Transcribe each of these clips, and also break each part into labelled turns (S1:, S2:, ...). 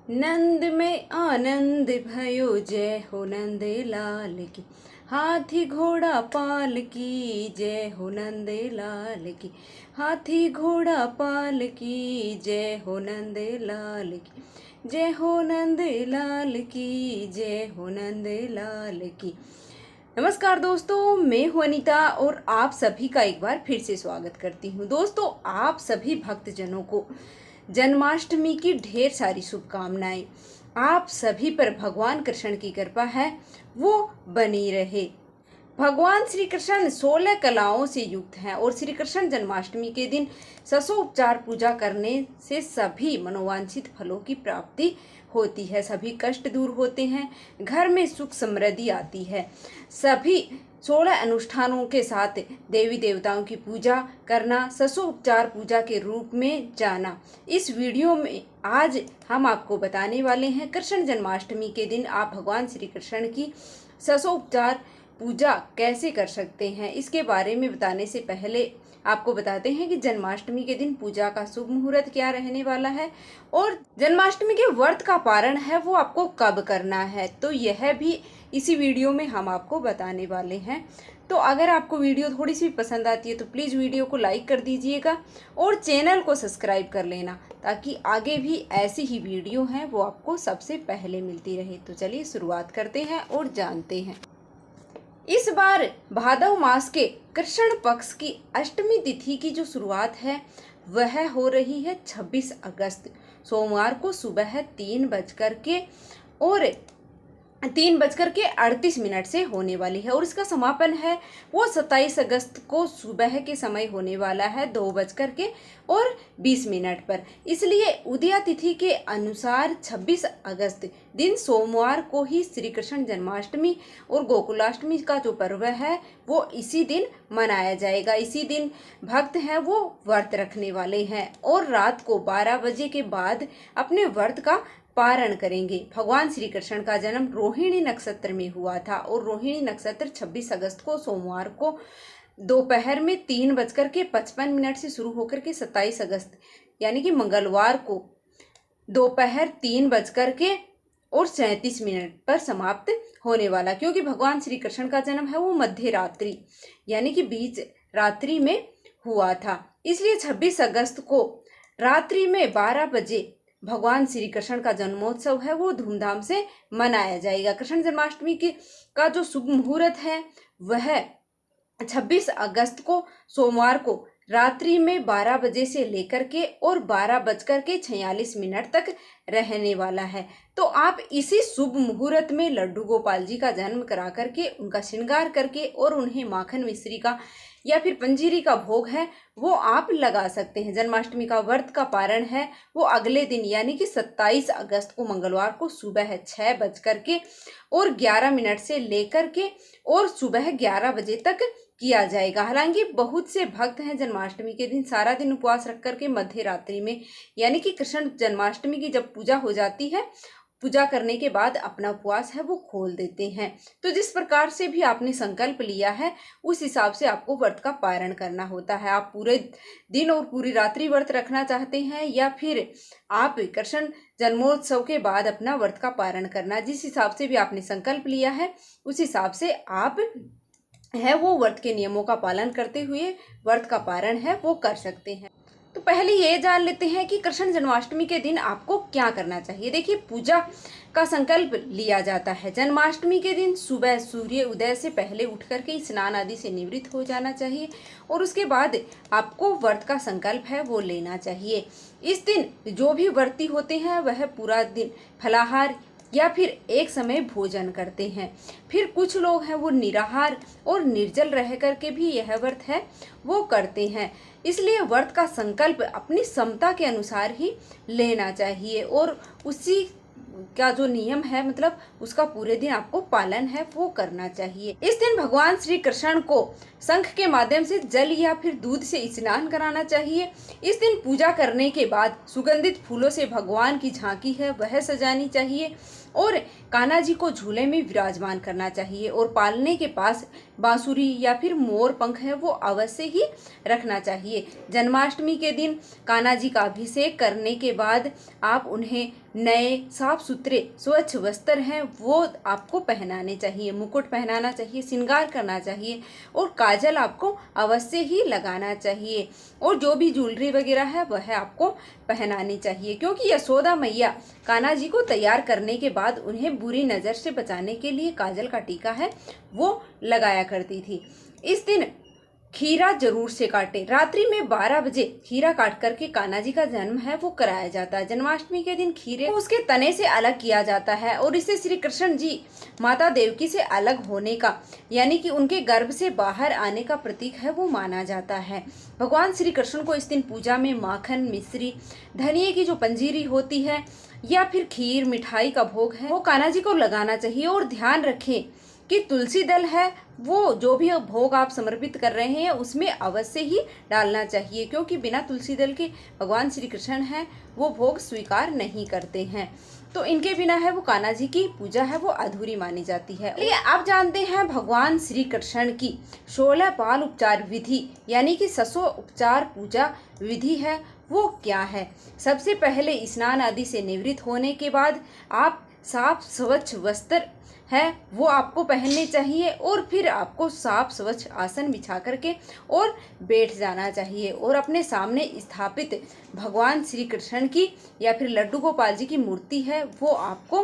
S1: नंद में आनंद भयो जय हो नंद लाल की। हाथी घोड़ा पाल की जय हो नंद लाल की। हाथी घोड़ा पाल की जय हो नंद लाल की। जय हो नंद लाल की जय हो नंद लाल की। नमस्कार दोस्तों, मैं हूं अनीता और आप सभी का एक बार फिर से स्वागत करती हूं। दोस्तों, आप सभी भक्तजनों को जन्माष्टमी की ढेर सारी शुभकामनाएं। आप सभी पर भगवान कृष्ण की कृपा है, वो बनी रहे। भगवान श्री कृष्ण 16 कलाओं से युक्त हैं और श्री कृष्ण जन्माष्टमी के दिन षोडशोपचार पूजा करने से सभी मनोवांछित फलों की प्राप्ति होती है, सभी कष्ट दूर होते हैं, घर में सुख समृद्धि आती है। सभी 16 अनुष्ठानों के साथ देवी देवताओं की पूजा करना, षोडशोपचार पूजा के रूप में जाना। इस वीडियो में आज हम आपको बताने वाले हैं कृष्ण जन्माष्टमी के दिन आप भगवान श्री कृष्ण की षोडशोपचार पूजा कैसे कर सकते हैं। इसके बारे में बताने से पहले आपको बताते हैं कि जन्माष्टमी के दिन पूजा का शुभ मुहूर्त क्या रहने वाला है और जन्माष्टमी के व्रत का पारण है वो आपको कब करना है, तो यह भी इसी वीडियो में हम आपको बताने वाले हैं। तो अगर आपको वीडियो थोड़ी सी पसंद आती है तो प्लीज़ वीडियो को लाइक कर दीजिएगा और चैनल को सब्सक्राइब कर लेना, ताकि आगे भी ऐसी ही वीडियो हैं वो आपको सबसे पहले मिलती रहे। तो चलिए शुरुआत करते हैं और जानते हैं। इस बार भादव मास के कृष्ण पक्ष की अष्टमी तिथि की जो शुरुआत है वह हो रही है 26 अगस्त सोमवार को सुबह 3:38 से होने वाली है और इसका समापन है वो 27 अगस्त को सुबह के समय होने वाला है 2:20 पर। इसलिए उदया तिथि के अनुसार 26 अगस्त दिन सोमवार को ही श्री कृष्ण जन्माष्टमी और गोकुलाष्टमी का जो पर्व है वो इसी दिन मनाया जाएगा। इसी दिन भक्त हैं वो व्रत रखने वाले हैं और रात को 12 बजे के बाद अपने व्रत का पारण करेंगे। भगवान श्री कृष्ण का जन्म रोहिणी नक्षत्र में हुआ था और रोहिणी नक्षत्र 26 अगस्त को सोमवार को दोपहर में 3:55 से शुरू होकर के 27 अगस्त यानी कि मंगलवार को दोपहर 3:37 पर समाप्त होने वाला, क्योंकि भगवान श्री कृष्ण का जन्म है वो मध्य रात्रि यानी कि बीच रात्रि में हुआ था। इसलिए 26 अगस्त को रात्रि में 12 बजे भगवान श्री कृष्ण का जन्मोत्सव है वो धूमधाम से मनाया जाएगा। कृष्ण जन्माष्टमी का जो शुभ मुहूर्त है वह 26 अगस्त को सोमवार को रात्रि में 12 बजे से लेकर के और 12:46 तक रहने वाला है। तो आप इसी शुभ मुहूर्त में लड्डू गोपाल जी का जन्म करा करके उनका श्रृंगार करके और उन्हें माखन मिश्री का या फिर पंजीरी का भोग है वो आप लगा सकते हैं। जन्माष्टमी का व्रत का पारण है वो अगले दिन यानी कि 27 अगस्त को मंगलवार को सुबह 6:11 से लेकर के और सुबह 11 बजे तक किया जाएगा। हालांकि बहुत से भक्त हैं जन्माष्टमी के दिन सारा दिन उपवास रख करके मध्य रात्रि में यानी कि कृष्ण जन्माष्टमी की जब पूजा हो जाती है, पूजा करने के बाद अपना उपवास है वो खोल देते हैं। तो जिस प्रकार से भी आपने संकल्प लिया है उस हिसाब से आपको व्रत का पारण करना होता है। आप पूरे दिन और पूरी रात्रि व्रत रखना चाहते हैं या फिर आप कृष्ण जन्मोत्सव के बाद अपना व्रत का पारण करना, जिस हिसाब से भी आपने संकल्प लिया है उस हिसाब से आप है वो व्रत के नियमों का पालन करते हुए व्रत का पारण है वो कर सकते हैं। तो पहले ये जान लेते हैं कि कृष्ण जन्माष्टमी के दिन आपको क्या करना चाहिए। देखिए, पूजा का संकल्प लिया जाता है। जन्माष्टमी के दिन सुबह सूर्य उदय से पहले उठ करके स्नान आदि से निवृत्त हो जाना चाहिए और उसके बाद आपको व्रत का संकल्प है वो लेना चाहिए। इस दिन जो भी व्रती होते हैं वह पूरा दिन फलाहार या फिर एक समय भोजन करते हैं। फिर कुछ लोग हैं वो निराहार और निर्जल रह करके भी यह व्रत है वो करते हैं। इसलिए व्रत का संकल्प अपनी क्षमता के अनुसार ही लेना चाहिए और उसी का जो नियम है मतलब उसका पूरे दिन आपको पालन है वो करना चाहिए। इस दिन भगवान श्री कृष्ण को शंख के माध्यम से जल या फिर दूध से स्नान कराना चाहिए। इस दिन पूजा करने के बाद सुगंधित फूलों से भगवान की झांकी है वह सजानी चाहिए और कान्हा जी को झूले में विराजमान करना चाहिए और पालने के पास बांसुरी या फिर मोर पंख है वो अवश्य ही रखना चाहिए। जन्माष्टमी के दिन कान्हा जी का अभिषेक करने के बाद आप उन्हें नए साफ सुथरे स्वच्छ वस्त्र हैं वो आपको पहनाने चाहिए, मुकुट पहनाना चाहिए, श्रृंगार करना चाहिए और काजल आपको अवश्य ही लगाना चाहिए और जो भी ज्वेलरी वगैरह है वह आपको पहनानी चाहिए, क्योंकि यशोदा मैया कान्हा जी को तैयार करने के बाद उन्हें बुरी नज़र से बचाने के लिए काजल का टीका है वो लगाया करती थी। इस दिन खीरा जरूर से काटे। रात्रि में 12 बजे खीरा काट करके कान्हा जी का जन्म है वो कराया जाता है। जन्माष्टमी के दिन खीरे को उसके तने से अलग किया जाता है और इससे श्री कृष्ण जी माता देवकी से अलग होने का यानी कि उनके गर्भ से बाहर आने का प्रतीक है वो माना जाता है। भगवान श्री कृष्ण को इस दिन पूजा में माखन, मिश्री, धनिये की जो पंजीरी होती है या फिर खीर मिठाई का भोग है वो कान्हा जी को लगाना चाहिए। और ध्यान रखें कि तुलसी दल है वो जो भी भोग आप समर्पित कर रहे हैं उसमें अवश्य ही डालना चाहिए, क्योंकि बिना तुलसी दल के भगवान श्री कृष्ण हैं वो भोग स्वीकार नहीं करते हैं, तो इनके बिना है वो कान्हा जी की पूजा है वो अधूरी मानी जाती है। चलिए आप जानते हैं भगवान श्री कृष्ण की 16 बाल उपचार विधि यानी कि 600 उपचार पूजा विधि है वो क्या है। सबसे पहले स्नान आदि से निवृत्त होने के बाद आप साफ स्वच्छ वस्त्र है वो आपको पहनने चाहिए और फिर आपको साफ स्वच्छ आसन बिछा करके और बैठ जाना चाहिए और अपने सामने स्थापित भगवान श्री कृष्ण की या फिर लड्डू गोपाल जी की मूर्ति है वो आपको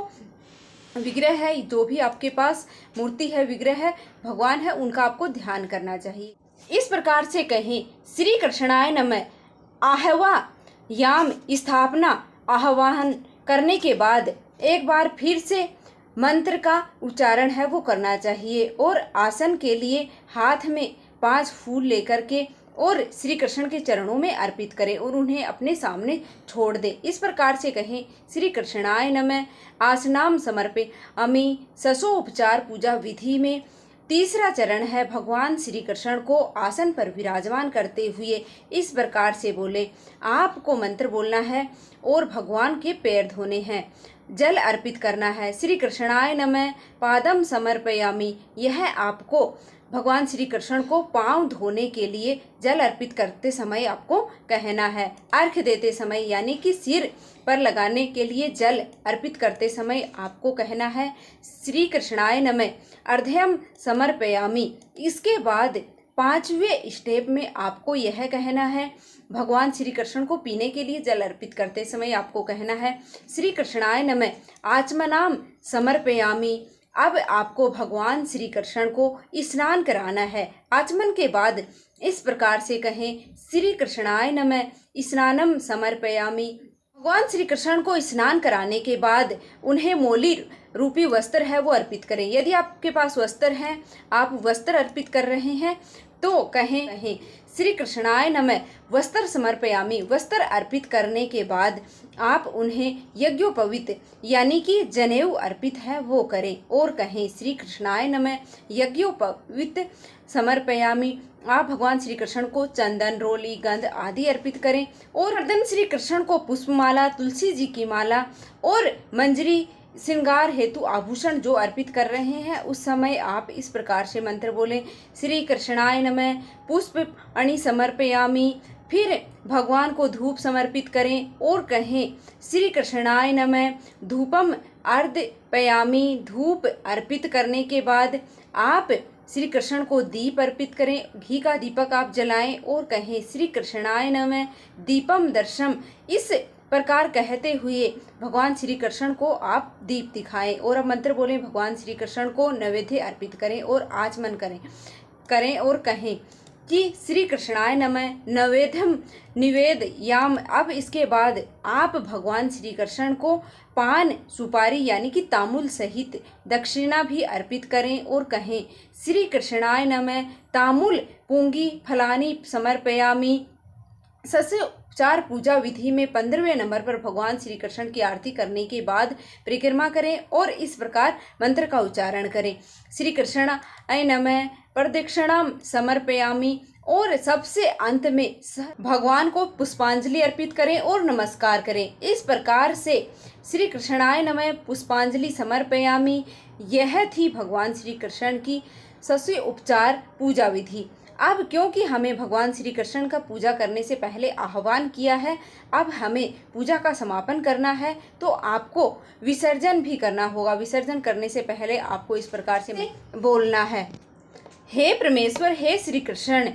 S1: विग्रह है, जो भी आपके पास मूर्ति है विग्रह है भगवान है उनका आपको ध्यान करना चाहिए। इस प्रकार से कहें श्री कृष्णाय नमः आहवा याम स्थापना आह्वान करने के बाद एक बार फिर से मंत्र का उच्चारण है वो करना चाहिए और आसन के लिए हाथ में 5 फूल लेकर के और श्री कृष्ण के चरणों में अर्पित करें और उन्हें अपने सामने छोड़ दें। इस प्रकार से कहें श्री कृष्णाय नमः आसनाम समर्पे अमी 600 उपचार पूजा विधि में तीसरा चरण है भगवान श्री कृष्ण को आसन पर विराजमान करते हुए इस प्रकार से बोले। आपको मंत्र बोलना है और भगवान के पैर धोने हैं, जल अर्पित करना है। श्री कृष्णाय नमः पादम समर्पयामि, यह आपको भगवान श्री कृष्ण को पांव धोने के लिए जल अर्पित करते समय आपको कहना है। अर्घ्य देते समय यानी कि सिर पर लगाने के लिए जल अर्पित करते समय आपको कहना है श्री कृष्णाय नमः अर्घ्यम समर्पयामि। इसके बाद 5वें स्टेप में आपको यह कहना है भगवान श्री कृष्ण को पीने के लिए जल अर्पित करते समय आपको कहना है श्री कृष्णाय नमः आचमनाम समर्पयामि। अब आपको भगवान श्री कृष्ण को स्नान कराना है। आचमन के बाद इस प्रकार से कहें श्री कृष्णाय नमः स्नानम समर्पयामि। भगवान श्री कृष्ण को स्नान कराने के बाद उन्हें मौली रूपी वस्त्र है वो अर्पित करें। यदि आपके पास वस्त्र हैं, आप वस्त्र अर्पित कर रहे हैं तो कहें श्री कृष्णाय नमः वस्त्र समर्पयामि। वस्त्र अर्पित करने के बाद आप उन्हें यज्ञोपवीत यानी कि जनेऊ अर्पित है वो करें और कहें श्री कृष्णाय नमः यज्ञोपवीत समर्पयामि। आप भगवान श्री कृष्ण को चंदन, रोली, गंध आदि अर्पित करें और अर्दन श्री कृष्ण को पुष्पमाला, तुलसी जी की माला और मंजरी श्रृंगार हेतु आभूषण जो अर्पित कर रहे हैं उस समय आप इस प्रकार से मंत्र बोलें श्री कृष्णाय नमः पुष्प अणि समर्पयामि। फिर भगवान को धूप समर्पित करें और कहें श्री कृष्णाय नमः धूपम अर्पयामि। धूप अर्पित करने के बाद आप श्री कृष्ण को दीप अर्पित करें, घी का दीपक आप जलाएं और कहें श्री कृष्णाय नमः दीपम दर्शम। इस प्रकार कहते हुए भगवान श्री कृष्ण को आप दीप दिखाएं और अब मंत्र बोलें भगवान श्री कृष्ण को नैवेद्य अर्पित करें और आचमन करें और कहें कि श्री कृष्णाय नमः नैवेद्यम निवेदयाम। अब इसके बाद आप भगवान श्री कृष्ण को पान, सुपारी यानी कि तांबूल सहित दक्षिणा भी अर्पित करें और कहें श्री कृष्णाय नमः तांबूल पुंगी फलानी समर्पयामि। 600 उपचार पूजा विधि में 15वें नंबर पर भगवान श्री कृष्ण की आरती करने के बाद परिक्रमा करें और इस प्रकार मंत्र का उच्चारण करें श्री कृष्णाय नमः प्रदक्षिणाम समर्पयामि। और सबसे अंत में भगवान को पुष्पांजलि अर्पित करें और नमस्कार करें। इस प्रकार से श्री कृष्णाय नमः पुष्पांजलि समर्पयामि यह थी भगवान श्री कृष्ण की 600 उपचार पूजा विधि। अब क्योंकि हमें भगवान श्री कृष्ण का पूजा करने से पहले आह्वान किया है, अब हमें पूजा का समापन करना है, तो आपको विसर्जन भी करना होगा। विसर्जन करने से पहले आपको इस प्रकार से बोलना है, हे परमेश्वर, हे श्री कृष्ण,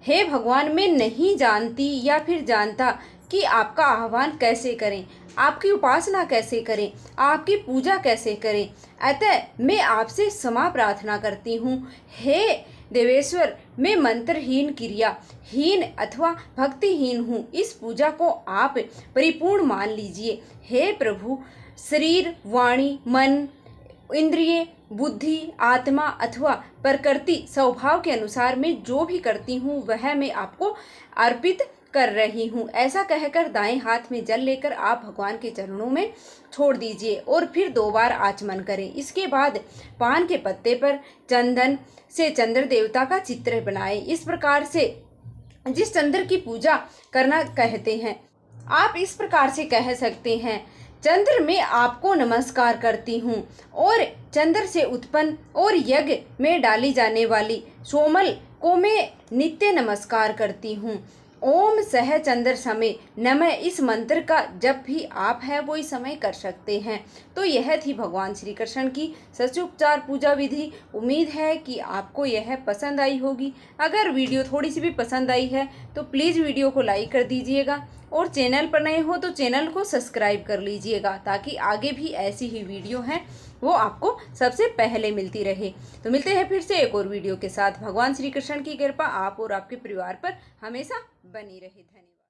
S1: हे भगवान, मैं नहीं जानती या फिर जानता कि आपका आह्वान कैसे करें, आपकी उपासना कैसे करें, आपकी पूजा कैसे करें, अतः मैं आपसे क्षमा प्रार्थना करती हूँ। हे देवेश्वर, मैं मंत्रहीन, क्रियाहीन अथवा भक्तिहीन हूँ, इस पूजा को आप परिपूर्ण मान लीजिए। हे प्रभु, शरीर, वाणी, मन, इंद्रिय, बुद्धि, आत्मा अथवा प्रकृति स्वभाव के अनुसार मैं जो भी करती हूँ वह मैं आपको अर्पित कर रही हूँ। ऐसा कहकर दाएं हाथ में जल लेकर आप भगवान के चरणों में छोड़ दीजिए और फिर 2 बार आचमन करें। इसके बाद पान के पत्ते पर चंदन से चंद्र देवता का चित्र बनाएं। इस प्रकार से जिस चंद्र की पूजा करना कहते हैं, आप इस प्रकार से कह सकते हैं, चंद्र में आपको नमस्कार करती हूँ और चंद्र से उत्पन्न और यज्ञ में डाली जाने वाली सोमल को मैं नित्य नमस्कार करती हूँ। ओम सह चंद्र समय नमः, इस मंत्र का जब भी आप है वो इस समय कर सकते हैं। तो यह थी भगवान श्री कृष्ण की षोडशोपचार पूजा विधि। उम्मीद है कि आपको यह पसंद आई होगी। अगर वीडियो थोड़ी सी भी पसंद आई है तो प्लीज़ वीडियो को लाइक कर दीजिएगा और चैनल पर नए हो तो चैनल को सब्सक्राइब कर लीजिएगा, ताकि आगे भी ऐसी ही वीडियो हैं वो आपको सबसे पहले मिलती रहे। तो मिलते हैं फिर से एक और वीडियो के साथ। भगवान श्री कृष्ण की कृपा आप और आपके परिवार पर हमेशा बनी रहे। धन्यवाद।